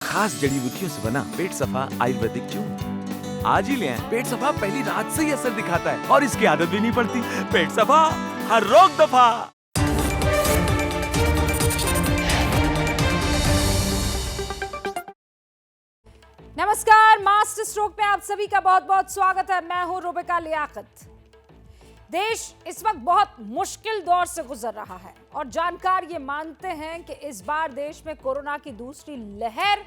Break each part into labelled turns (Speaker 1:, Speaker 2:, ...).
Speaker 1: खास जड़ी बूटियों से बना पेट सफा आयुर्वेदिक चूर्ण। आज ही ले आएं। पेट सफा पहली रात से ही असर दिखाता है और इसकी आदत भी नहीं पड़ती। पेट सफा, हर रोग दफा।
Speaker 2: नमस्कार, मास्टर स्ट्रोक में आप सभी का बहुत बहुत स्वागत है। मैं हूं रुबिका लियाकत। देश इस वक्त बहुत मुश्किल दौर से गुजर रहा है और जानकार ये मानते हैं कि इस बार देश में कोरोना की दूसरी लहर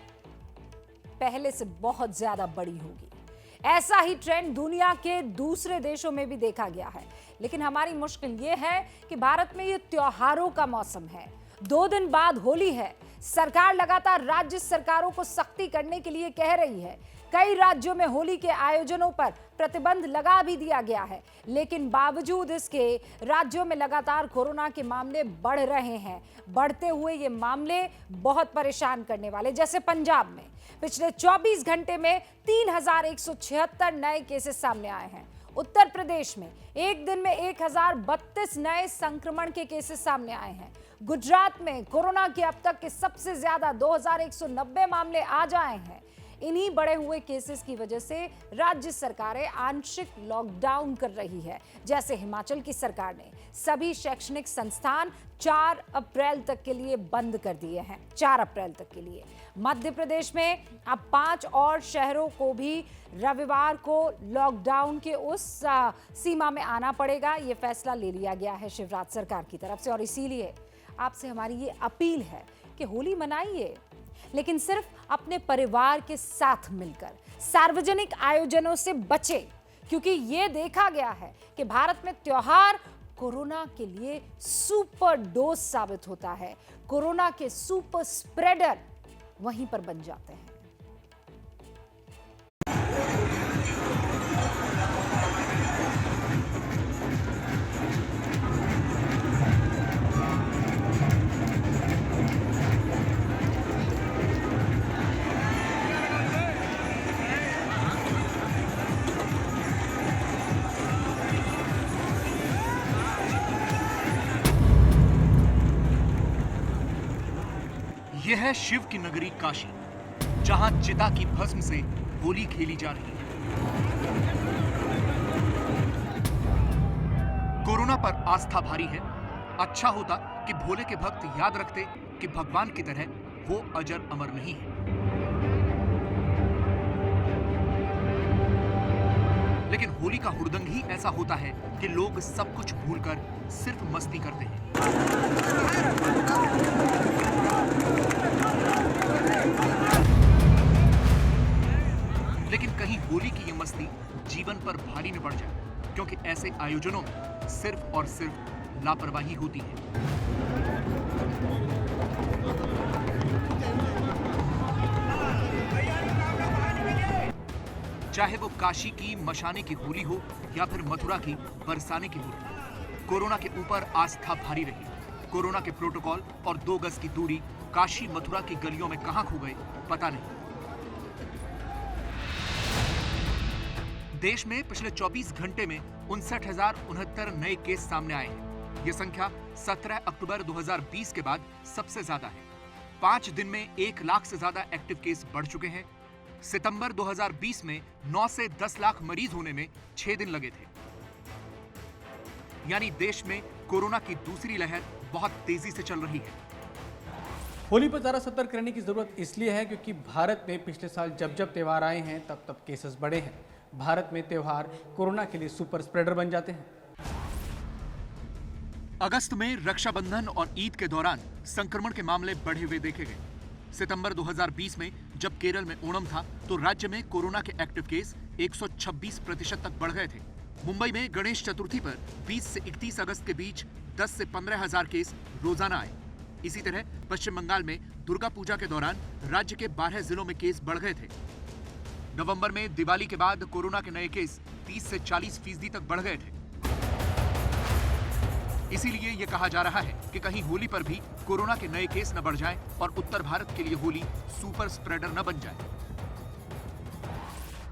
Speaker 2: पहले से बहुत ज्यादा बड़ी होगी। ऐसा ही ट्रेंड दुनिया के दूसरे देशों में भी देखा गया है। लेकिन हमारी मुश्किल ये है कि भारत में ये त्योहारों का मौसम है। 2 दिन बाद होली है। सरकार लगातार राज्य सरकारों को सख्ती करने के लिए कह रही है। कई राज्यों में होली के आयोजनों पर प्रतिबंध लगा भी दिया गया है, लेकिन बावजूद इसके राज्यों में लगातार कोरोना के मामले बढ़ रहे हैं। बढ़ते हुए ये मामले बहुत परेशान करने वाले, जैसे पंजाब में पिछले 24 घंटे में 3176 नए केसेस सामने आए हैं। उत्तर प्रदेश में एक दिन में 1032 नए संक्रमण के केसेस सामने आए हैं। गुजरात में कोरोना के अब तक के सबसे ज्यादा 2190 मामले आज आए हैं। इन्हीं बढ़े हुए केसेस की वजह से राज्य सरकारें आंशिक लॉकडाउन कर रही है। जैसे हिमाचल की सरकार ने सभी शैक्षणिक संस्थान 4 अप्रैल तक के लिए बंद कर दिए हैं। 4 अप्रैल तक के लिए। मध्य प्रदेश में अब 5 और शहरों को भी रविवार को लॉकडाउन के उस सीमा में आना पड़ेगा। ये फैसला ले लिया गया है शिवराज सरकार की तरफ से और इसीलिए आपसे हमारी ये अपील है कि होली मनाइए, लेकिन सिर्फ अपने परिवार के साथ मिलकर। सार्वजनिक आयोजनों से बचें, क्योंकि ये देखा गया है कि भारत में त्योहार कोरोना के लिए सुपर डोज साबित होता है। कोरोना के सुपर स्प्रेडर वहीं पर बन जाते हैं।
Speaker 3: यह है शिव की नगरी काशी, जहां चिता की भस्म से होली खेली जा रही है। कोरोना पर आस्था भारी है। अच्छा होता कि भोले के भक्त याद रखते कि भगवान की तरह वो अजर अमर नहीं है। लेकिन होली का हुड़दंग ही ऐसा होता है कि लोग सब कुछ भूलकर सिर्फ मस्ती करते हैं। लेकिन कहीं होली की ये मस्ती जीवन पर भारी न पड़ जाए, क्योंकि ऐसे आयोजनों में सिर्फ और सिर्फ लापरवाही होती है। चाहे वो काशी की मशाने की होली हो या फिर मथुरा की बरसाने की होली, कोरोना के ऊपर आस्था भारी रही। कोरोना के प्रोटोकॉल और 2 गज की दूरी काशी मथुरा की गलियों में कहां खो गए पता नहीं। देश में पिछले 24 घंटे में 59,069 नए केस सामने आए हैं। यह संख्या 17 अक्टूबर 2020 के बाद सबसे ज्यादा है। 5 दिन में 1 लाख से ज्यादा एक्टिव केस बढ़ चुके हैं। सितंबर 2020 में 9 से 10 लाख मरीज होने में 6 दिन लगे थे। यानी देश में कोरोना की दूसरी लहर बहुत तेजी से चल रही है।
Speaker 4: होली पर ज़्यादा सतर्क रहने की जरूरत इसलिए है क्योंकि भारत में पिछले साल जब जब त्यौहार आए हैं तब तब केसेस बढ़े हैं। भारत में त्यौहार कोरोना के लिए सुपर स्प्रेडर बन जाते हैं।
Speaker 3: अगस्त में रक्षाबंधन और ईद के दौरान संक्रमण के मामले बढ़े हुए देखे गए। सितंबर 2020 में जब केरल में ओणम था तो राज्य में कोरोना के एक्टिव केस 126% तक बढ़ गए थे। मुंबई में गणेश चतुर्थी पर 20 से 31 अगस्त के बीच 10 से 15,000 केस रोजाना आए। इसी तरह पश्चिम बंगाल में दुर्गा पूजा के दौरान राज्य के 12 जिलों में केस बढ़ गए थे। नवंबर में दिवाली के बाद कोरोना के नए केस 30 से 40% तक बढ़ गए थे। इसीलिए यह कहा जा रहा है कि कहीं होली पर भी कोरोना के नए केस न बढ़ जाएं और उत्तर भारत के लिए होली सुपर स्प्रेडर न बन जाए।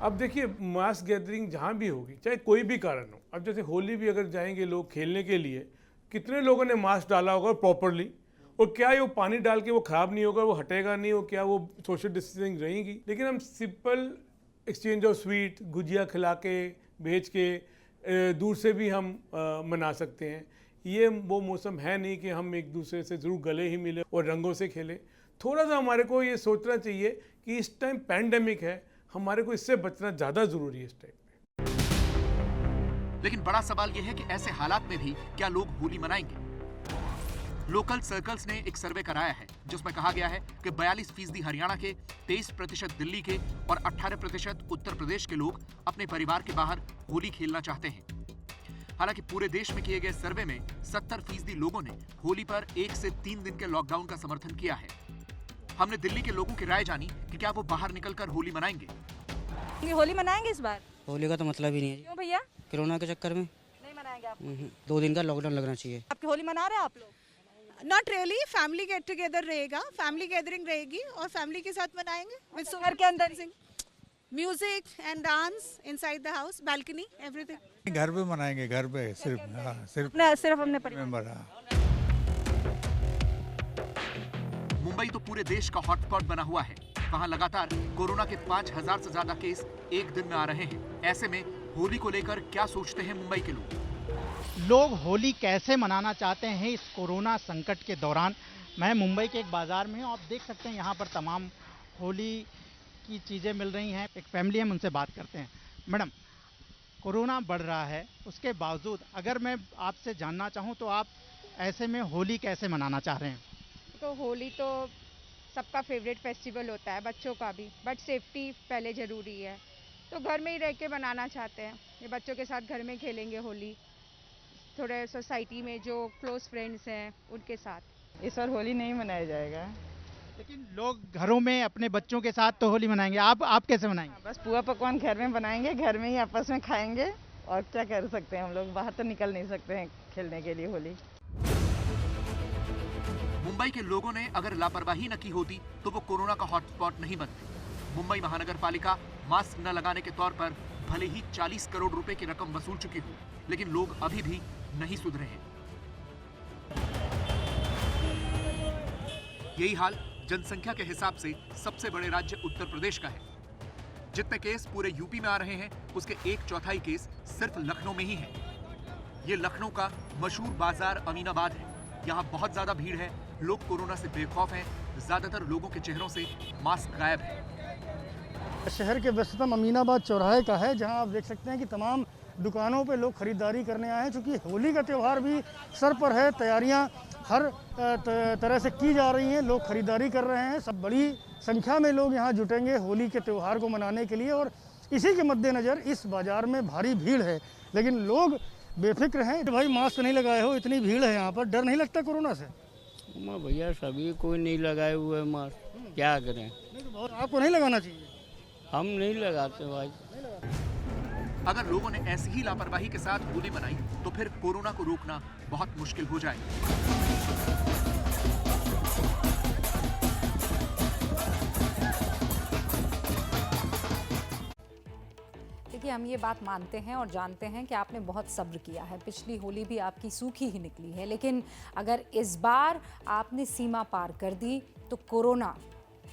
Speaker 5: अब देखिए, मास गैदरिंग जहाँ भी होगी, चाहे कोई भी कारण हो, अब जैसे होली भी अगर जाएंगे लोग खेलने के लिए, कितने लोगों ने मास्क डाला होगा प्रॉपरली, और क्या वो पानी डाल के वो खराब नहीं होगा, वो हटेगा नहीं, वो क्या वो सोशल डिस्टेंसिंग रहेगी। लेकिन हम simple exchange of sweet, gujiya खिला के भेज के दूर से भी हम मना सकते हैं। ये वो मौसम है नहीं कि हम एक दूसरे से ज़रूर गले ही मिले और रंगों से खेलें। थोड़ा सा हमारे को ये सोचना चाहिए कि इस टाइम पैंडेमिक है, हमारे को इससे बचना ज़्यादा ज़रूरी है इस टाइम पे।
Speaker 3: लेकिन बड़ा सवाल यह है कि ऐसे हालात में भी क्या लोग होली मनाएंगे? लोकल सर्कल्स ने एक सर्वे कराया है जिसमें कहा गया है कि 42% हरियाणा के, 23% दिल्ली के और 18% उत्तर प्रदेश के लोग अपने परिवार के बाहर होली खेलना चाहते हैं। हालांकि पूरे देश में किए गए सर्वे में 70% लोगों ने होली पर 1 से 3 दिन के लॉकडाउन का समर्थन किया है। हमने दिल्ली के लोगों की राय जानी कि क्या वो बाहर निकलकर होली मनाएंगे।
Speaker 6: होली मनाएंगे इस बार?
Speaker 7: होली का तो मतलब ही नहीं है।
Speaker 6: क्यों भैया?
Speaker 7: कोरोना के चक्कर में
Speaker 6: नहीं मनाएंगे आप?
Speaker 7: 2 दिन का लॉकडाउन लगना चाहिए।
Speaker 6: आपकी होली मना रहे हैं आप लोग?
Speaker 8: Not really, family get together रहेगा, फैमिली गैदरिंग रहेगी और फैमिली के साथ मनाएंगे विद
Speaker 6: घर के अंदर
Speaker 8: music and dance inside the house, balcony, everything.
Speaker 9: घर पे मनाएंगे, घर पे सिर्फ। हाँ,
Speaker 6: सिर्फ अपने परिवार।
Speaker 9: मेंबर। हाँ।
Speaker 3: मुंबई तो पूरे देश का हॉटस्पॉट बना हुआ है। वहां लगातार कोरोना के 5000 से ज्यादा केस एक दिन में आ रहे हैं। ऐसे में होली को लेकर क्या सोचते हैं मुंबई के लोग?
Speaker 10: लोग होली कैसे मनाना चाहते हैं इस कोरोना संकट के दौरान? मैं मुंबई के एक बाज़ार में हूँ, आप देख सकते हैं यहाँ पर तमाम होली की चीज़ें मिल रही हैं। एक फैमिली है, उनसे बात करते हैं। मैडम, कोरोना बढ़ रहा है, उसके बावजूद अगर मैं आपसे जानना चाहूँ तो आप ऐसे में होली कैसे मनाना चाह रहे हैं?
Speaker 11: तो होली तो सबका फेवरेट फेस्टिवल होता है, बच्चों का भी, बट सेफ्टी पहले ज़रूरी है, तो घर में ही रह के मनाना चाहते हैं। ये बच्चों के साथ घर में खेलेंगे होली, थोड़े सोसाइटी में जो क्लोज फ्रेंड्स हैं उनके साथ।
Speaker 6: इस बार होली नहीं मनाया जाएगा।
Speaker 10: लेकिन लोग घरों में अपने बच्चों के साथ तो होली मनाएंगे, आप कैसे मनाएंगे?
Speaker 6: बस पुआ पकवान घर में बनाएंगे, घर में ही आपस में खाएंगे, और क्या कर सकते हैं हम लोग, बाहर तो निकल नहीं सकते हैं खेलने के लिए होली।
Speaker 3: मुंबई के लोगों ने अगर लापरवाही न की होती तो वो कोरोना का हॉटस्पॉट नहीं बनते। मुंबई महानगर पालिका मास्क न लगाने के तौर पर भले ही 40 करोड़ रुपए की रकम वसूल चुकी हो, लेकिन लोग अभी भी नहीं सुधरे हैं। यही हाल जनसंख्या के हिसाब से सबसे बड़े राज्य उत्तर प्रदेश का है। जितने केस पूरे यूपी में आ रहे हैं उसके 1/4 केस सिर्फ लखनऊ में ही है। ये लखनऊ का मशहूर बाजार अमीनाबाद है। यहाँ बहुत ज्यादा भीड़ है, लोग कोरोना से बेखौफ हैं। ज्यादातर लोगों के चेहरों से मास्क गायब है।
Speaker 12: शहर के व्यस्ततम अमीनाबाद चौराहे का है, जहां आप देख सकते हैं कि तमाम दुकानों पे लोग खरीदारी करने आए हैं। चूँकि होली का त्यौहार भी सर पर है, तैयारियां हर तरह से की जा रही हैं, लोग खरीदारी कर रहे हैं। सब बड़ी संख्या में लोग यहाँ जुटेंगे होली के त्यौहार को मनाने के लिए, और इसी के मद्देनज़र इस बाज़ार में भारी भीड़ है। लेकिन लोग बेफिक्र हैं। भाई मास्क नहीं लगाए हो, इतनी भीड़ है यहाँ पर, डर नहीं लगता कोरोना से?
Speaker 7: भैया सभी कोई नहीं लगाए हुए मास्क, क्या करें?
Speaker 12: आपको नहीं लगाना चाहिए।
Speaker 7: हम नहीं लगाते भाई।
Speaker 3: अगर लोगों ने ऐसी ही लापरवाही के साथ होली मनाई तो फिर कोरोना को रोकना बहुत मुश्किल हो जाए।
Speaker 2: देखिए, हम ये बात मानते हैं और जानते हैं कि आपने बहुत सब्र किया है। पिछली होली भी आपकी सूखी ही निकली है, लेकिन अगर इस बार आपने सीमा पार कर दी तो कोरोना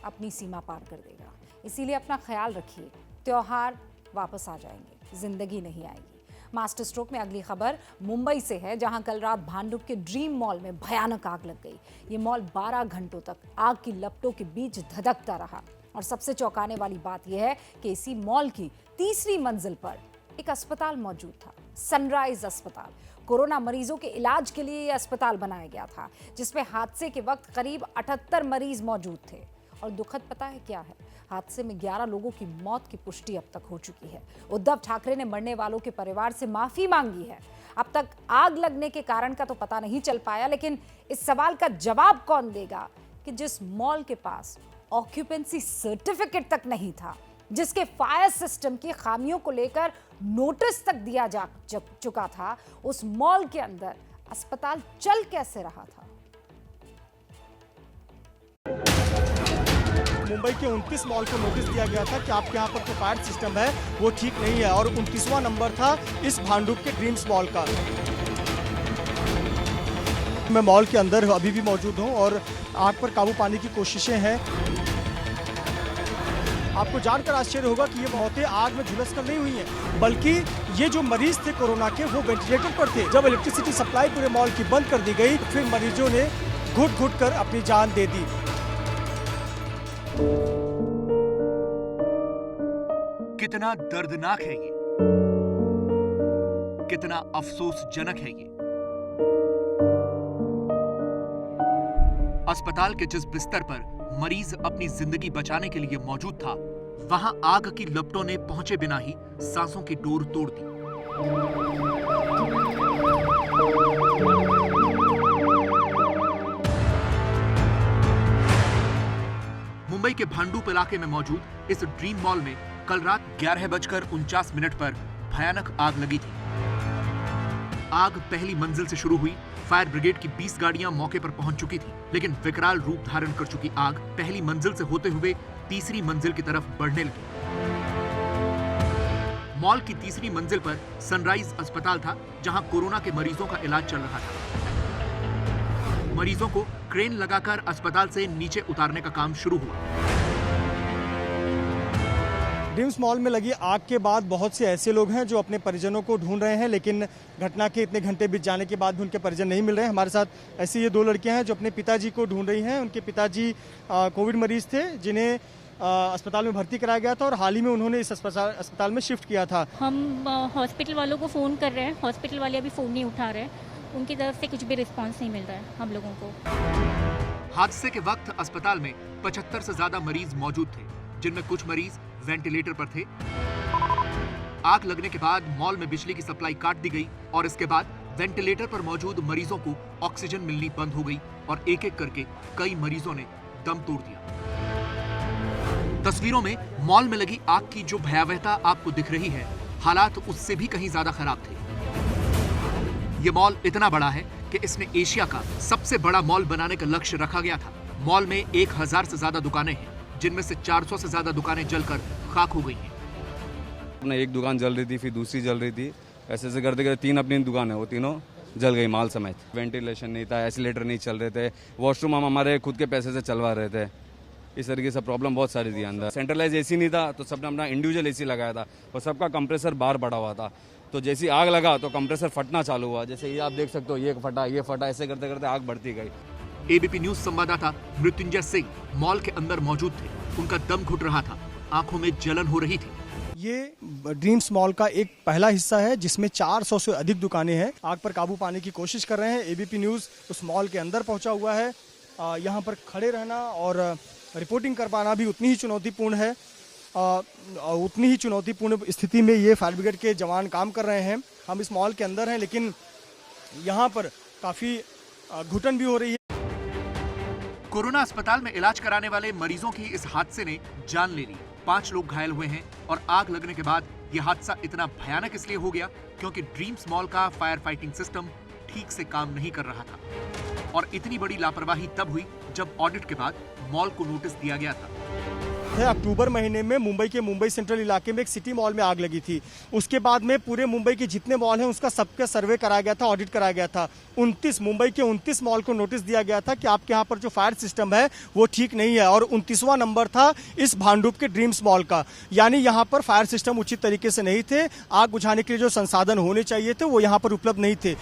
Speaker 2: अपनी सीमा पार कर देगा। इसीलिए अपना ख्याल रखिए, त्योहार वापस आ जाएंगे, जिंदगी नहीं आएगी। मास्टर स्ट्रोक में अगली खबर मुंबई से है, जहां कल रात भांडुप के ड्रीम मॉल में भयानक आग लग गई। ये मॉल 12 घंटों तक आग की लपटों के बीच धधकता रहा। और सबसे चौंकाने वाली बात यह है कि इसी मॉल की तीसरी मंजिल पर एक अस्पताल मौजूद था, सनराइज अस्पताल। कोरोना मरीजों के इलाज के लिए यह अस्पताल बनाया गया था, जिसमें हादसे के वक्त करीब 78 मरीज मौजूद थे। और दुखद पता है क्या है? हादसे में 11 लोगों की मौत की पुष्टि अब तक हो चुकी है। उद्धव ठाकरे ने मरने वालों के परिवार से माफी मांगी है। अब तक आग लगने के कारण का तो पता नहीं चल पाया, लेकिन इस सवाल का जवाब कौन देगा कि जिस मॉल के पास ऑक्यूपेंसी सर्टिफिकेट तक नहीं था, जिसके फायर सिस्टम की खामियों को लेकर नोटिस तक दिया जा चुका था, उस मॉल के अंदर अस्पताल चल कैसे रहा था?
Speaker 13: मुंबई के 29 मॉल को नोटिस दिया गया था कि आपके यहाँ पर जो फायर सिस्टम है वो ठीक नहीं है, और 29वां नंबर था इस भांडुप के ड्रीम्स मॉल का। मैं मॉल के अंदर अभी भी मौजूद हूँ और आग पर काबू पाने की कोशिशें हैं। आपको जानकर आश्चर्य होगा कि ये मौतें आग में झुलस कर नहीं हुई हैं, बल्कि ये जो मरीज थे कोरोना के वो वेंटिलेटर पर थे। जब इलेक्ट्रिसिटी सप्लाई पूरे मॉल की बंद कर दी गई, फिर मरीजों ने घुट घुट कर अपनी जान दे दी।
Speaker 3: कितना दर्दनाक है ये, कितना अफसोसजनक है ये। अस्पताल के जिस बिस्तर पर मरीज अपनी जिंदगी बचाने के लिए मौजूद था, वहां आग की लपटों ने पहुंचे बिना ही सांसों की डोर तोड़ दी। मुंबई के भांडुप इलाके में मौजूद इस ड्रीम मॉल में कल रात 11:49 पर भयानक आग लगी थी। आग पहली मंजिल से शुरू हुई। फायर ब्रिगेड की 20 गाड़ियां मौके पर पहुंच चुकी थी, लेकिन विकराल रूप धारण कर चुकी आग पहली मंजिल से होते हुए तीसरी मंजिल की तरफ बढ़ने लगी। मॉल की तीसरी मंजिल पर सनराइज अस्पताल था, जहां कोरोना के मरीजों का इलाज चल रहा था। मरीजों को क्रेन लगाकर अस्पताल से नीचे उतारने का काम शुरू हुआ।
Speaker 13: ड्रीम्स मॉल में लगी आग के बाद बहुत से ऐसे लोग हैं जो अपने परिजनों को ढूंढ रहे हैं, लेकिन घटना के इतने घंटे बीत जाने के बाद भी उनके परिजन नहीं मिल रहे हैं। हमारे साथ ऐसी ये 2 लड़कियां हैं जो अपने पिताजी को ढूंढ रही हैं। उनके पिताजी कोविड मरीज थे, जिन्हें अस्पताल में भर्ती कराया गया था और हाल ही में उन्होंने इस अस्पताल में शिफ्ट किया था।
Speaker 14: हम हॉस्पिटल वालों को फ़ोन कर रहे हैं, हॉस्पिटल वाले अभी फ़ोन नहीं उठा रहे हैं, उनकी तरफ से कुछ भी रिस्पॉन्स नहीं मिल रहा है हम लोगों को।
Speaker 3: हादसे के वक्त अस्पताल में 75 से ज्यादा मरीज मौजूद थे, जिनमें कुछ मरीज वेंटिलेटर पर थे। आग लगने के बाद मॉल में बिजली की सप्लाई काट दी गई और इसके बाद वेंटिलेटर पर मौजूद मरीजों को ऑक्सीजन मिलनी बंद हो गई और एक एक करके कई मरीजों ने दम तोड़ दिया। तस्वीरों में मॉल में लगी आग की जो भयावहता आपको दिख रही है, हालात उससे भी कहीं ज्यादा खराब थे। यह मॉल इतना बड़ा है कि इसमें एशिया का सबसे बड़ा मॉल बनाने का लक्ष्य रखा गया था। मॉल में 1000 से ज्यादा दुकानें हैं, जिनमें से 400 से ज्यादा दुकानें जलकर खाक हो गई हैं।
Speaker 15: अपने एक दुकान जल रही थी, फिर दूसरी जल रही थी, ऐसे ऐसे करते करते 3 अपनी दुकान है, वो तीनों जल गई माल समेत। वेंटिलेशन नहीं था, एस्केलेटर नहीं चल रहे थे, वॉशरूम हम हमारे खुद के पैसे से चलवा रहे थे। इस तरीके से प्रॉब्लम बहुत सारी थी अंदर। सेंट्रलाइज एसी नहीं था, तो सबने अपना इंडिविजुअल एसी लगाया था और सबका कंप्रेसर बाहर बढ़ा हुआ था। तो जैसी आग लगा तो कंप्रेसर फटना चालू हुआ, जैसे ये आप देख सकते हो, ये फटा, ऐसे करते करते आग बढ़ती गई।
Speaker 3: एबीपी न्यूज संवाददाता मृत्युंजय सिंह मॉल के अंदर मौजूद थे। उनका दम घुट रहा था, आंखों में जलन हो रही थी।
Speaker 13: ये ड्रीम्स मॉल का एक पहला हिस्सा है जिसमें 400 से अधिक दुकानें हैं। आग पर काबू पाने की कोशिश कर रहे हैं। एबीपी न्यूज उस मॉल के अंदर पहुंचा हुआ है। यहाँ पर खड़े रहना और रिपोर्टिंग कर पाना भी उतनी ही चुनौतीपूर्ण है। उतनी ही चुनौतीपूर्ण स्थिति में ये फायर ब्रिगेड के जवान काम कर रहे हैं। हम इस मॉल के अंदर हैं, लेकिन यहाँ पर काफ़ी घुटन भी हो रही है।
Speaker 3: कोरोना अस्पताल में इलाज कराने वाले मरीजों की इस हादसे ने जान ले ली। 5 लोग घायल हुए हैं और आग लगने के बाद यह हादसा इतना भयानक इसलिए हो गया क्योंकि ड्रीम्स मॉल का फायर फाइटिंग सिस्टम ठीक से काम नहीं कर रहा था। और इतनी बड़ी लापरवाही तब हुई जब ऑडिट के बाद मॉल को नोटिस दिया गया था।
Speaker 13: अक्टूबर महीने में मुंबई के मुंबई सेंट्रल इलाके में एक सिटी मॉल में आग लगी थी। उसके बाद में पूरे मुंबई के जितने मॉल हैं उसका सबका सर्वे कराया गया था, ऑडिट कराया गया था। मुंबई के 29 मॉल को नोटिस दिया गया था कि आपके यहाँ पर जो फायर सिस्टम है वो ठीक नहीं है, और 29वां नंबर था इस भांडुप के ड्रीम्स मॉल का। यानी यहाँ पर फायर सिस्टम उचित तरीके से नहीं थे। आग बुझाने के लिए जो संसाधन होने चाहिए थे वो यहाँ पर उपलब्ध नहीं थे।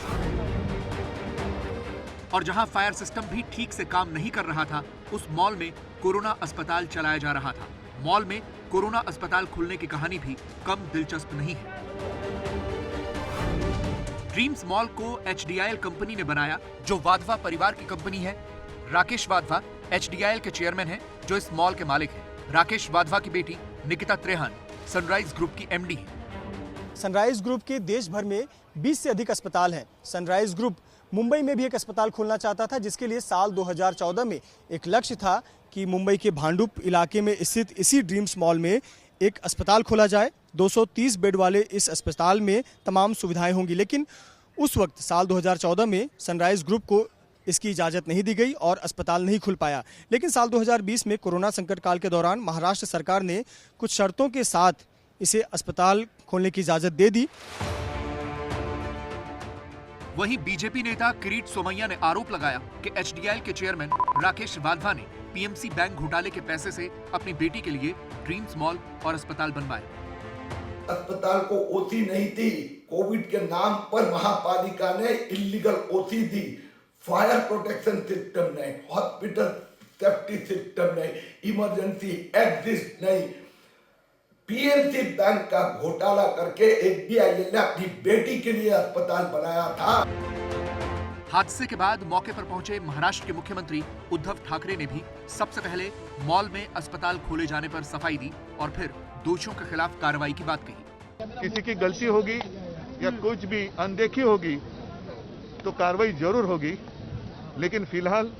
Speaker 3: और जहां फायर सिस्टम भी ठीक से काम नहीं कर रहा था, उस मॉल में कोरोना अस्पताल चलाया जा रहा था। मॉल में कोरोना अस्पताल खुलने की कहानी भी कम दिलचस्प नहीं है। ड्रीम्स मॉल को HDIL कंपनी ने बनाया, जो वाधवा परिवार की कंपनी है। राकेश वाधवा HDIL के चेयरमैन हैं, जो इस मॉल के मालिक हैं। राकेश वाधवा की बेटी निकिता त्रेहन सनराइज ग्रुप की MD है।
Speaker 13: सनराइज ग्रुप के देश भर में 20 से अधिक अस्पताल हैं। सनराइज ग्रुप मुंबई में भी एक अस्पताल खोलना चाहता था, जिसके लिए साल 2014 में एक लक्ष्य था कि मुंबई के भांडुप इलाके में स्थित इसी ड्रीम्स मॉल में एक अस्पताल खोला जाए। 230 बेड वाले इस अस्पताल में तमाम सुविधाएं होंगी, लेकिन उस वक्त साल 2014 में सनराइज ग्रुप को इसकी इजाज़त नहीं दी गई और अस्पताल नहीं खुल पाया। लेकिन साल 2020 में कोरोना संकट काल के दौरान महाराष्ट्र सरकार ने कुछ शर्तों के साथ इसे अस्पताल खोलने की इजाज़त दे दी।
Speaker 3: वहीं बीजेपी नेता किरीट सोमैया ने आरोप लगाया कि एचडीएल के चेयरमैन राकेश वाधवा ने पीएमसी बैंक घोटाले के पैसे से अपनी बेटी के लिए ड्रीम्स मॉल और अस्पताल बनवाए।
Speaker 16: अस्पताल को ओसी नहीं थी, कोविड के नाम पर महापालिका ने इलीगल ओसी दी। फायर प्रोटेक्शन सिस्टम नहीं, हॉस्पिटल सेफ्टी सिस्टम नहीं, इमरजेंसी एग्जिस्ट नहीं। पीएमसी बैंक का घोटाला करके एचडीएल ने अपनी बेटी के लिए अस्पताल बनाया था।
Speaker 3: हादसे के बाद मौके पर पहुंचे महाराष्ट्र के मुख्यमंत्री उद्धव ठाकरे ने भी सबसे पहले मॉल में अस्पताल खोले जाने पर सफाई दी और फिर दोषियों के खिलाफ कार्रवाई की बात कही।
Speaker 17: किसी की गलती होगी या कुछ भी अनदेखी होगी तो कार्रवाई जरूर होगी, लेकिन फिलहाल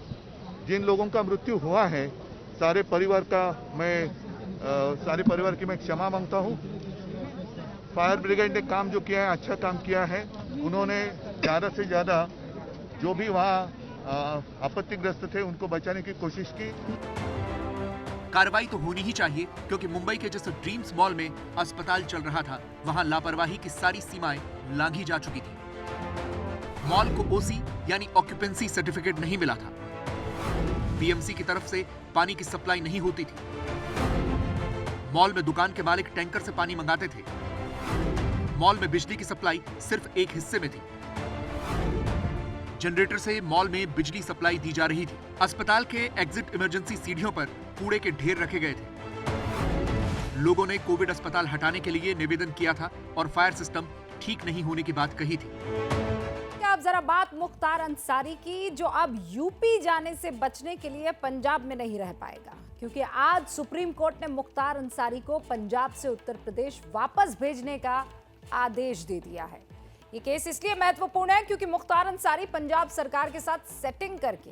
Speaker 17: जिन लोगों का मृत्यु हुआ है सारे परिवार की मैं क्षमा मांगता हूं। फायर ब्रिगेड ने काम जो किया है अच्छा काम किया है। उन्होंने ज्यादा से ज्यादा जो भी वहां आपत्तिग्रस्त थे उनको बचाने की कोशिश की।
Speaker 3: कार्रवाई तो होनी ही चाहिए क्योंकि मुंबई के जिस ड्रीम्स मॉल में अस्पताल चल रहा था वहां लापरवाही की सारी सीमाएं लांघी जा चुकी थी। मॉल को ओसी यानी ऑक्यूपेंसी सर्टिफिकेट नहीं मिला था। पीएमसी की तरफ से पानी की सप्लाई नहीं होती थी। मॉल में दुकान के मालिक टैंकर से पानी मंगाते थे। मॉल में बिजली की सप्लाई सिर्फ एक हिस्से में थी। जनरेटर से मॉल में बिजली सप्लाई दी जा रही थी। अस्पताल के एग्जिट इमरजेंसी सीढ़ियों पर कूड़े के ढेर रखे गए थे। लोगों ने कोविड अस्पताल हटाने के लिए निवेदन किया था और फायर सिस्टम ठीक नहीं होने की बात कही थी।
Speaker 2: अब जरा बात मुख्तार अंसारी की, जो अब यूपी जाने से बचने के लिए पंजाब में नहीं रह पाएगा, क्योंकि आज सुप्रीम कोर्ट ने मुख्तार अंसारी को पंजाब से उत्तर प्रदेश वापस भेजने का आदेश दे दिया है। ये केस इसलिए महत्वपूर्ण है क्योंकि मुख्तार अंसारी पंजाब सरकार के साथ सेटिंग करके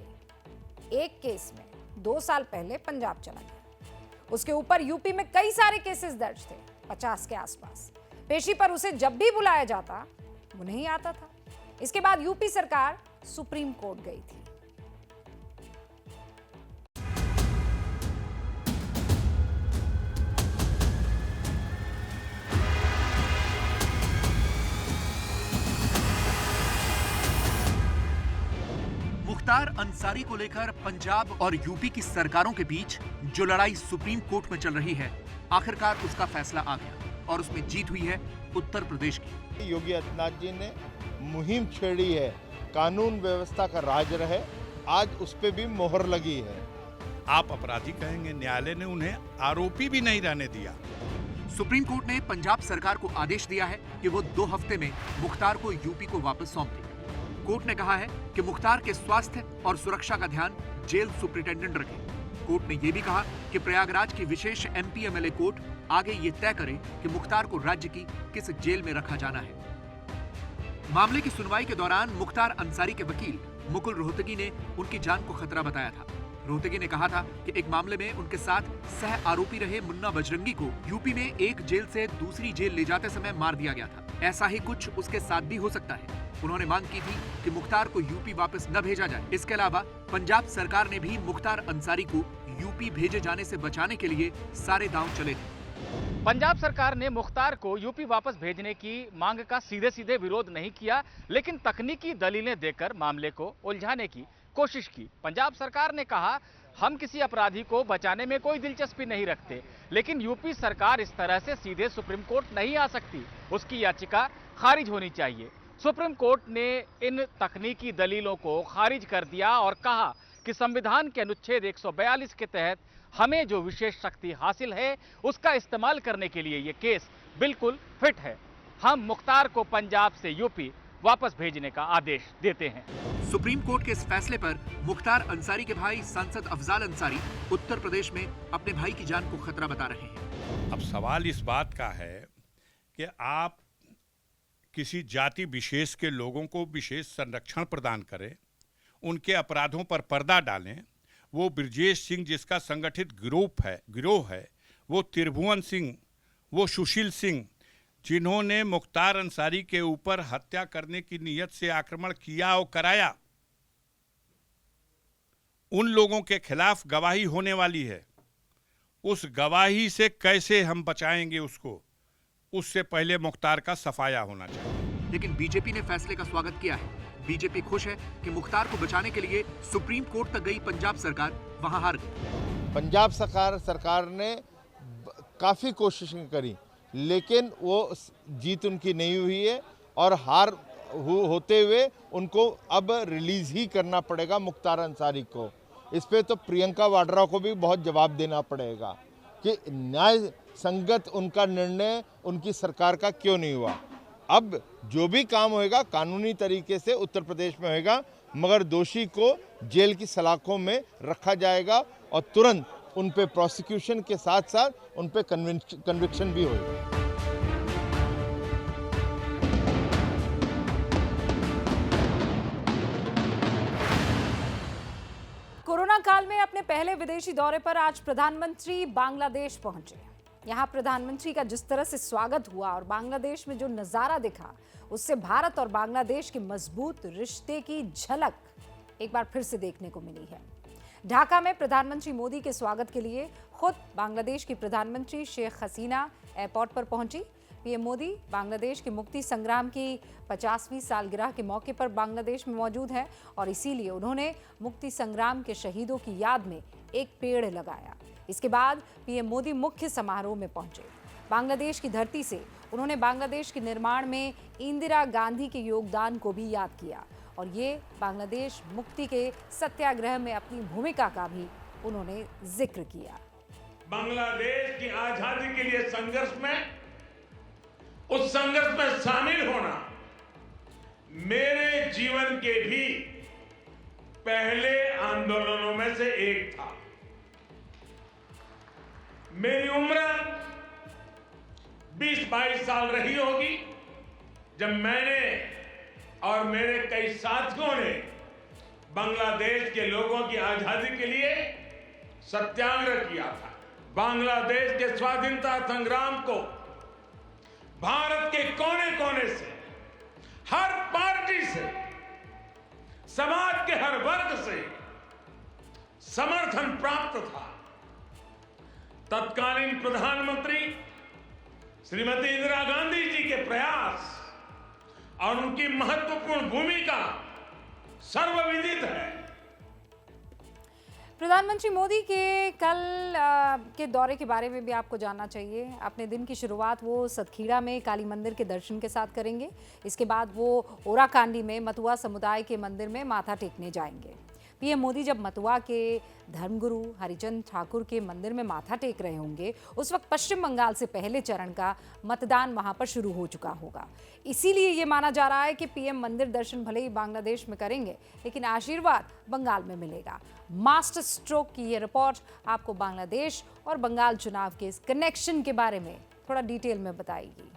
Speaker 2: एक केस में 2 साल पहले पंजाब चला गया। उसके ऊपर यूपी में कई सारे केसेस दर्ज थे, 50 के आसपास। पेशी पर उसे जब भी बुलाया जाता वो नहीं आता था। इसके बाद यूपी सरकार सुप्रीम कोर्ट गई थी।
Speaker 3: मुख्तार अंसारी को लेकर पंजाब और यूपी की सरकारों के बीच जो लड़ाई सुप्रीम कोर्ट में चल रही है, आखिरकार उसका फैसला आ गया और उसमें जीत हुई है उत्तर प्रदेश की।
Speaker 18: योगी आदित्यनाथ जी ने मुहिम छेड़ी है, कानून व्यवस्था का राज रहे, आज उस पे भी मोहर लगी है।
Speaker 9: आप अपराधी कहेंगे, न्यायालय ने उन्हें आरोपी भी नहीं रहने दिया।
Speaker 3: सुप्रीम कोर्ट ने पंजाब सरकार को आदेश दिया है कि वो 2 हफ्ते में मुख्तार को यूपी को वापस सौंप दे। कोर्ट ने कहा है कि मुख्तार के स्वास्थ्य और सुरक्षा का ध्यान जेल सुपरिटेंडेंट रखे। कोर्ट ने यह भी कहा कि प्रयागराज की विशेष एमपी एमएलए कोर्ट आगे ये तय करे कि मुख्तार को राज्य की किस जेल में रखा जाना है। मामले की सुनवाई के दौरान मुख्तार अंसारी के वकील मुकुल रोहतगी ने उनकी जान को खतरा बताया था। रोहतगी ने कहा था कि एक मामले में उनके साथ सह आरोपी रहे मुन्ना बजरंगी को यूपी में एक जेल से दूसरी जेल ले जाते समय मार दिया गया था। ऐसा ही कुछ उसके साथ भी हो सकता है। उन्होंने मांग की थी कि मुख्तार को यूपी वापस न भेजा जाए। इसके अलावा पंजाब सरकार ने भी मुख्तार अंसारी को यूपी भेजे जाने से बचाने के लिए सारे दांव चले थे।
Speaker 19: पंजाब सरकार ने मुख्तार को यूपी वापस भेजने की मांग का सीधे सीधे विरोध नहीं किया, लेकिन तकनीकी दलीलें देकर मामले को उलझाने की कोशिश की। पंजाब सरकार ने कहा, हम किसी अपराधी को बचाने में कोई दिलचस्पी नहीं रखते, लेकिन यूपी सरकार इस तरह से सीधे सुप्रीम कोर्ट नहीं आ सकती, उसकी याचिका खारिज होनी चाहिए। सुप्रीम कोर्ट ने इन तकनीकी दलीलों को खारिज कर दिया और कहा कि संविधान के अनुच्छेद 142 के तहत हमें जो विशेष शक्ति हासिल है उसका इस्तेमाल करने के लिए ये केस बिल्कुल फिट है। हम मुख्तार को पंजाब से यूपी वापस भेजने का आदेश देते हैं।
Speaker 3: सुप्रीम कोर्ट के इस फैसले पर मुख्तार अंसारी के भाई सांसद अफजाल अंसारी उत्तर प्रदेश में अपने भाई की जान को खतरा बता रहे हैं।
Speaker 9: अब सवाल इस बात का है कि आप किसी जाति विशेष के लोगों को विशेष संरक्षण प्रदान करें, उनके अपराधों पर पर्दा डालें। वो ब्रजेश सिंह जिसका संगठित गिरोह है, वो त्रिभुवन सिंह, वो सुशील सिंह, जिन्होंने मुख्तार अंसारी के ऊपर हत्या करने की नीयत से आक्रमण किया और कराया, उन लोगों के खिलाफ गवाही होने वाली है। उस गवाही से कैसे हम बचाएंगे उसको, उससे पहले मुख्तार का सफाया होना चाहिए।
Speaker 3: लेकिन बीजेपी ने फैसले का स्वागत किया है। बीजेपी खुश है कि मुख्तार को बचाने के लिए सुप्रीम कोर्ट तक गई पंजाब सरकार वहां हार गई।
Speaker 18: पंजाब सरकार ने काफ़ी कोशिशें करी, लेकिन वो जीत उनकी नहीं हुई है और हार होते हुए उनको अब रिलीज ही करना पड़ेगा मुख्तार अंसारी को। इस पे तो प्रियंका वाड्रा को भी बहुत जवाब देना पड़ेगा कि न्याय संगत उनका निर्णय उनकी सरकार का क्यों नहीं हुआ। अब जो भी काम होएगा कानूनी तरीके से उत्तर प्रदेश में होएगा, मगर दोषी को जेल की सलाखों में रखा जाएगा और तुरंत उन पे प्रोसिक्यूशन के साथ साथ उन पे कन्विक्शन भी होएगा।
Speaker 2: कोरोना काल में अपने पहले विदेशी दौरे पर आज प्रधानमंत्री बांग्लादेश पहुंचे। यहां प्रधानमंत्री का जिस तरह से स्वागत हुआ और बांग्लादेश में जो नजारा दिखा, उससे भारत और बांग्लादेश के मजबूत रिश्ते की झलक एक बार फिर से देखने को मिली है। ढाका में प्रधानमंत्री मोदी के स्वागत के लिए खुद बांग्लादेश की प्रधानमंत्री शेख हसीना एयरपोर्ट पर पहुंची। पीएम मोदी बांग्लादेश के मुक्ति संग्राम की 50वीं सालगिरह के मौके पर बांग्लादेश में मौजूद हैं और इसीलिए उन्होंने मुक्ति संग्राम के शहीदों की याद में एक पेड़ लगाया। इसके बाद पीएम मोदी मुख्य समारोह में पहुंचे। बांग्लादेश की धरती से उन्होंने बांग्लादेश के निर्माण में इंदिरा गांधी के योगदान को भी याद किया और ये बांग्लादेश मुक्ति के सत्याग्रह में अपनी भूमिका का भी उन्होंने जिक्र किया।
Speaker 5: बांग्लादेश की आजादी के लिए संघर्ष में, उस संघर्ष में शामिल होना मेरे जीवन के भी पहले आंदोलनों में से एक था। मेरी उम्र 20-22 साल रही होगी जब मैंने और मेरे कई साथियों ने बांग्लादेश के लोगों की आजादी के लिए सत्याग्रह किया था। बांग्लादेश के स्वाधीनता संग्राम को भारत के कोने कोने से, हर पार्टी से, समाज के हर वर्ग से समर्थन प्राप्त था। तत्कालीन प्रधानमंत्री श्रीमती इंदिरा गांधी जी के प्रयास और उनकी महत्वपूर्ण भूमिका सर्वविदित है।
Speaker 2: प्रधानमंत्री मोदी के कल के दौरे के बारे में भी आपको जानना चाहिए। अपने दिन की शुरुआत वो सतखीड़ा में काली मंदिर के दर्शन के साथ करेंगे। इसके बाद वो ओराकांडी में मतुआ समुदाय के मंदिर में माथा टेकने जाएंगे। पीएम मोदी जब मतुआ के धर्मगुरु हरिचंद ठाकुर के मंदिर में माथा टेक रहे होंगे, उस वक्त पश्चिम बंगाल से पहले चरण का मतदान वहां पर शुरू हो चुका होगा। इसीलिए ये माना जा रहा है कि पीएम मंदिर दर्शन भले ही बांग्लादेश में करेंगे, लेकिन आशीर्वाद बंगाल में मिलेगा। मास्टर स्ट्रोक की ये रिपोर्ट आपको बांग्लादेश और बंगाल चुनाव के इस कनेक्शन के बारे में थोड़ा डिटेल में बताएगी।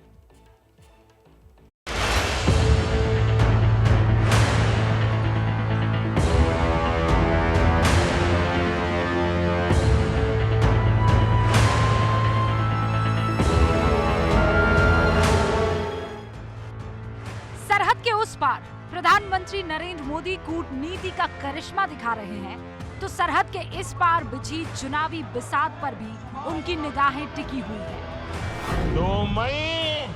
Speaker 2: सरहद के उस पार प्रधानमंत्री नरेंद्र मोदी कूटनीति का करिश्मा दिखा रहे हैं, तो सरहद के इस पार बिछी चुनावी बिसात पर भी उनकी निगाहें टिकी हुई हैं।
Speaker 5: 2 मई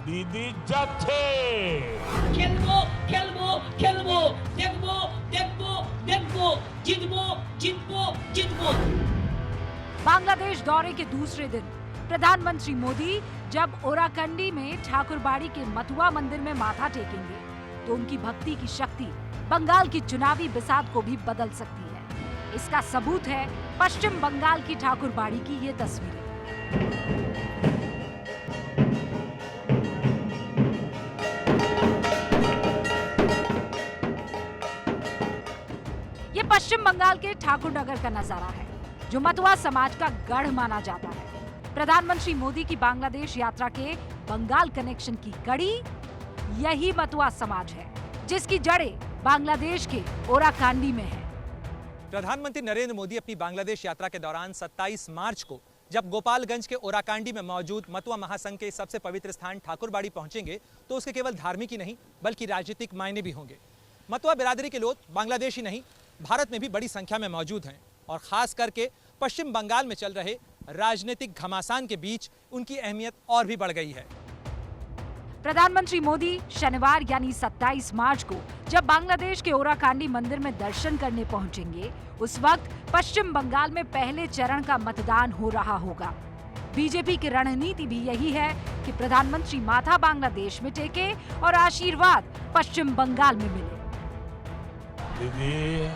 Speaker 5: दीदी जाथे
Speaker 20: खेलबो खेलबो खेलबो देखबो देखबो देखबो जितबो जितबो जितबो।
Speaker 2: बांग्लादेश दौरे के दूसरे दिन प्रधानमंत्री मोदी जब ओराकंडी में ठाकुरबाड़ी के मतुआ मंदिर में माथा टेकेंगे, तो उनकी भक्ति की शक्ति बंगाल की चुनावी बिसात को भी बदल सकती है। इसका सबूत है पश्चिम बंगाल की ठाकुरबाड़ी की ये तस्वीरें। ये पश्चिम बंगाल के ठाकुरनगर का नजारा है, जो मतुआ समाज का गढ़ माना जाता है। प्रधानमंत्री मोदी की बांग्लादेश यात्रा के बंगाल कनेक्शन की कड़ी यही मतुआ समाज है, जिसकी जड़ें बांग्लादेश के ओराकांडी में है।
Speaker 21: प्रधानमंत्री नरेंद्र मोदी अपनी बांग्लादेश यात्रा के दौरान 27 मार्च को जब गोपालगंज के ओराकांडी में मौजूद मतुआ महासंघ के सबसे पवित्र स्थान ठाकुरबाड़ी पहुंचेंगे, तो उसके केवल धार्मिक ही नहीं बल्कि राजनीतिक मायने भी होंगे। मतुआ बिरादरी के लोग बांग्लादेश ही नहीं, भारत में भी बड़ी संख्या में मौजूद हैं और खास करके पश्चिम बंगाल में चल रहे राजनीतिक घमासान के बीच उनकी अहमियत और भी बढ़ गई है।
Speaker 2: प्रधानमंत्री मोदी शनिवार यानी 27 मार्च को जब बांग्लादेश के ओराकांडी मंदिर में दर्शन करने पहुंचेंगे, उस वक्त पश्चिम बंगाल में पहले चरण का मतदान हो रहा होगा। बीजेपी की रणनीति भी यही है कि प्रधानमंत्री माथा बांग्लादेश में टेके और आशीर्वाद पश्चिम बंगाल में मिले।
Speaker 1: दीदी,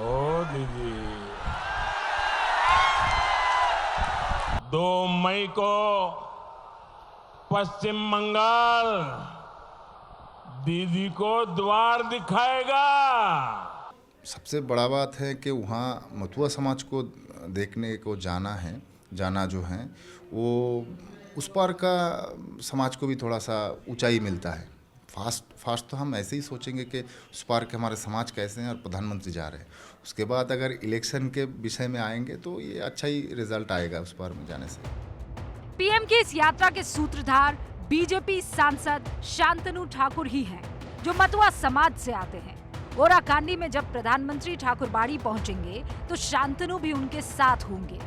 Speaker 1: ओ दीदी, 2 मई को पश्चिम बंगाल दीदी को द्वार दिखाएगा।
Speaker 22: सबसे बड़ा बात है कि वहाँ मथुआ समाज को देखने को जाना जो है वो उस पार का समाज को भी थोड़ा सा ऊंचाई मिलता है। फास्ट तो हम ऐसे ही सोचेंगे कि उस पार के हमारे समाज कैसे हैं और प्रधानमंत्री जा रहे हैं। उसके बाद अगर इलेक्शन के विषय में आएंगे तो ये अच्छा ही रिजल्ट आएगा उस पार में जाने से।
Speaker 2: पीएम की इस यात्रा के सूत्रधार बीजेपी सांसद शांतनु ठाकुर ही हैं, जो मथुआ समाज से आते हैं। ओराकांडी में जब प्रधानमंत्री ठाकुरबाड़ी पहुंचेंगे तो शांतनु भी उनके साथ होंगे।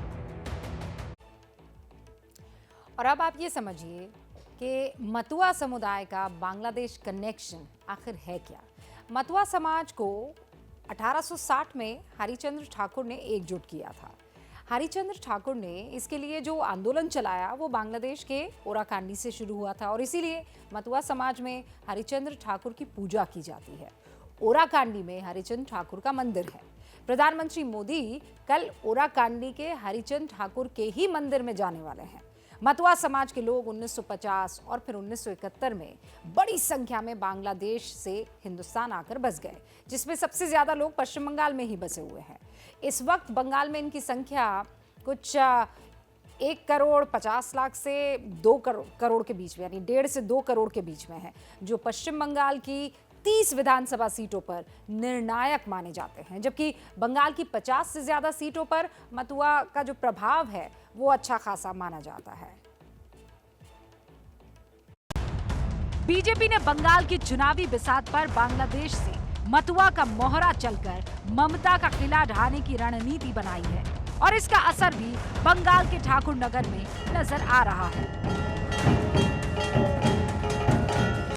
Speaker 2: और अब आप ये समझिए कि मथुआ समुदाय का बांग्लादेश कनेक्शन आखिर है क्या। मथुआ समाज को 1860 में हरिचंद्र ठाकुर ने एकजुट किया था। हरिचंद्र ठाकुर ने इसके लिए जो आंदोलन चलाया वो बांग्लादेश के ओराकांडी से शुरू हुआ था और इसीलिए मथुआ समाज में हरिचंद्र ठाकुर की पूजा की जाती है। ओराकांडी में हरिचंद्र ठाकुर का मंदिर है। प्रधानमंत्री मोदी कल ओराकांडी के हरिचंद्र ठाकुर के ही मंदिर में जाने वाले हैं। मथुआ समाज के लोग 1950 और फिर 1971 में बड़ी संख्या में बांग्लादेश से हिंदुस्तान आकर बस गए, जिसमें सबसे ज्यादा लोग पश्चिम बंगाल में ही बसे हुए हैं। इस वक्त बंगाल में इनकी संख्या कुछ 1,50,00,000 से 2 करोड़ के बीच में, यानी 1.5 से 2 करोड़ के बीच में है, जो पश्चिम बंगाल की 30 विधानसभा सीटों पर निर्णायक माने जाते हैं। जबकि बंगाल की 50 से ज्यादा सीटों पर मथुआ का जो प्रभाव है वो अच्छा खासा माना जाता है। बीजेपी ने बंगाल की चुनावी बिसात पर बांग्लादेश से मथुआ का मोहरा चलकर ममता का किला ढहाने की रणनीति बनाई है और इसका असर भी बंगाल के ठाकुर नगर में नजर आ रहा है।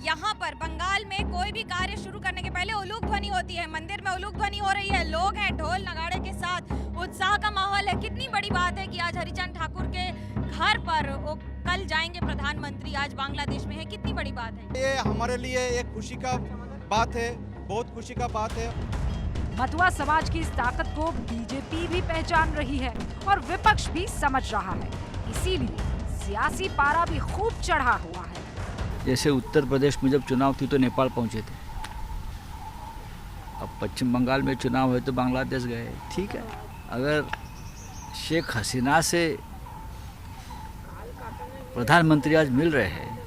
Speaker 23: यहाँ पर बंगाल में कोई भी कार्य शुरू करने के पहले उलूक ध्वनि होती है। मंदिर में उलूक ध्वनि हो रही है, लोग हैं, ढोल नगाड़े के साथ उत्साह का माहौल है। कितनी बड़ी बात है कि आज हरिचंद ठाकुर के घर पर वो कल जाएंगे प्रधानमंत्री, आज बांग्लादेश में है। कितनी बड़ी बात है
Speaker 24: ये हमारे लिए, एक खुशी का बात है, बहुत खुशी का बात है।
Speaker 2: मथुआ समाज की इस ताकत को बीजेपी भी पहचान रही है और विपक्ष भी समझ रहा है, इसीलिए सियासी पारा भी खूब चढ़ा हुआ है।
Speaker 25: जैसे उत्तर प्रदेश में जब चुनाव थी तो नेपाल पहुंचे थे, अब पश्चिम बंगाल में चुनाव है तो बांग्लादेश गए। ठीक है, अगर शेख हसीना से प्रधानमंत्री आज मिल रहे हैं,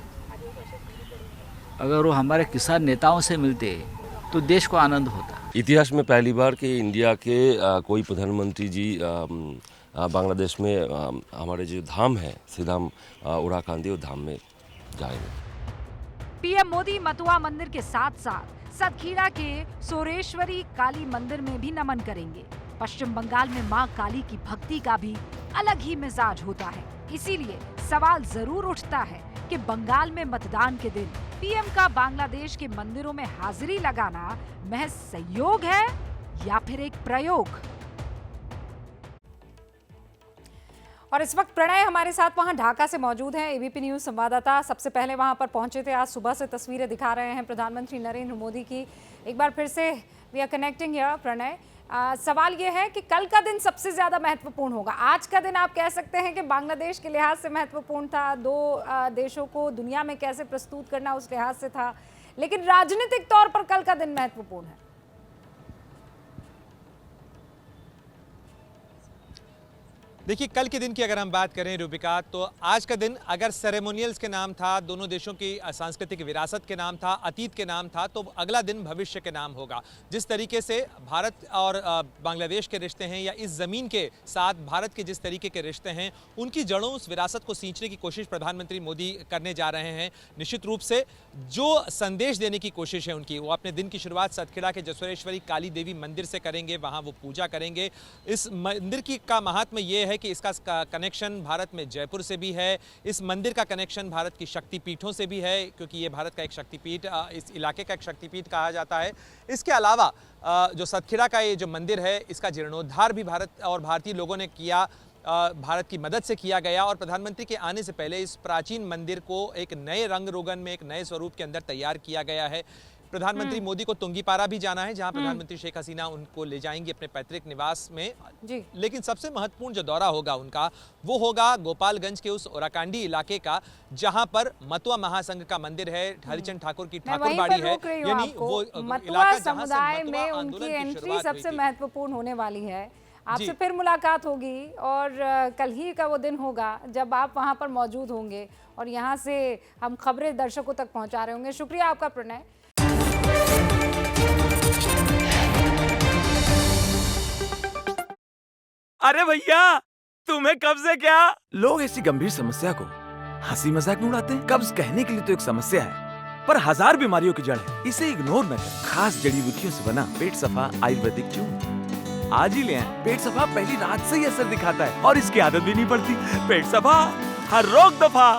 Speaker 25: अगर वो हमारे किसान नेताओं से मिलते तो देश को आनंद होता।
Speaker 26: इतिहास में पहली बार कि इंडिया के कोई प्रधानमंत्री जी बांग्लादेश में हमारे जो धाम है श्रीधाम ओराकांडी, वो धाम में जाएंगे।
Speaker 2: पीएम मोदी मथुआ मंदिर के साथ साथ सतखीरा के सोरेश्वरी काली मंदिर में भी नमन करेंगे। पश्चिम बंगाल में मां काली की भक्ति का भी अलग ही मिजाज होता है, इसीलिए सवाल जरूर उठता है कि बंगाल में मतदान के दिन पीएम का बांग्लादेश के मंदिरों में हाजिरी लगाना महज संयोग है या फिर एक प्रयोग। और इस वक्त प्रणय हमारे साथ वहां ढाका से मौजूद हैं, एबीपी न्यूज संवाददाता। सबसे पहले वहां पर पहुंचे थे, आज सुबह से तस्वीरें दिखा रहे हैं प्रधानमंत्री नरेंद्र मोदी की। एक बार फिर से we are connecting here Pranay. सवाल ये है कि कल का दिन सबसे ज्यादा महत्वपूर्ण होगा। आज का दिन आप कह सकते हैं कि बांग्लादेश के लिहाज से महत्वपूर्ण था, दो देशों को दुनिया में कैसे प्रस्तुत करना उस लिहाज से था, लेकिन राजनीतिक तौर पर कल का दिन महत्वपूर्ण है।
Speaker 21: देखिए, कल के दिन की अगर हम बात करें रूबिका, तो आज का दिन अगर सेरेमोनियल्स के नाम था, दोनों देशों की सांस्कृतिक विरासत के नाम था, अतीत के नाम था, तो अगला दिन भविष्य के नाम होगा। जिस तरीके से भारत और बांग्लादेश के रिश्ते हैं या इस ज़मीन के साथ भारत के जिस तरीके के रिश्ते हैं, उनकी जड़ों, उस विरासत को सींचने की कोशिश प्रधानमंत्री मोदी करने जा रहे हैं। निश्चित रूप से जो संदेश देने की कोशिश है उनकी, वो अपने दिन की शुरुआत सतखीरा के जसोरेश्वरी काली देवी मंदिर से करेंगे, वहाँ वो पूजा करेंगे। इस मंदिर की का महात्म्य ये है है कि इसका कनेक्शन भारत में जयपुर से भी है, इस मंदिर का कनेक्शन भारत की शक्तिपीठों से भी है, क्योंकि ये भारत का एक शक्तिपीठ, इस इलाके का एक शक्तिपीठ कहा जाता है। इसके अलावा जो सतखीरा का ये जो मंदिर है, इसका जीर्णोद्धार भी भारत और भारतीय लोगों ने किया, भारत की मदद से किया गया। और प्रधानमंत्री के आने से पहले इस प्राचीन मंदिर को एक नए रंग रोगन में, एक नए स्वरूप के अंदर तैयार किया गया है। प्रधानमंत्री मोदी को तुंगीपारा भी जाना है, जहां प्रधानमंत्री शेख हसीना उनको ले जाएंगी अपने पैतृक निवास में जी। लेकिन सबसे महत्वपूर्ण जो दौरा होगा उनका, वो होगा गोपालगंज के उस ओराकांडी इलाके का, जहां पर मतुआ महासंघ का मंदिर है, हरिचंद ठाकुर की ठाकुरबाड़ी है, यानी वो
Speaker 2: मतुआ समुदाय में उनकी एंट्री सबसे महत्वपूर्ण होने वाली है। आपसे फिर मुलाकात होगी और कल ही का वो दिन होगा जब आप वहां पर मौजूद होंगे और यहाँ से हम खबरें दर्शकों तक पहुंचा रहे होंगे। शुक्रिया आपका प्रणय।
Speaker 4: अरे भैया, तुम्हें कब्ज है क्या? लोग ऐसी गंभीर समस्या को हंसी मजाक में उड़ाते हैं। कब्ज कहने के लिए तो एक समस्या है, पर हजार बीमारियों की जड़ है, इसे इग्नोर न करें। खास जड़ी बूटियों से बना पेट सफा आयुर्वेदिक चूर्ण आज ही ले आएं। पेट सफा पहली रात से ही असर दिखाता है और इसकी आदत भी नहीं पड़ती। पेट सफा, हर रोग दफा।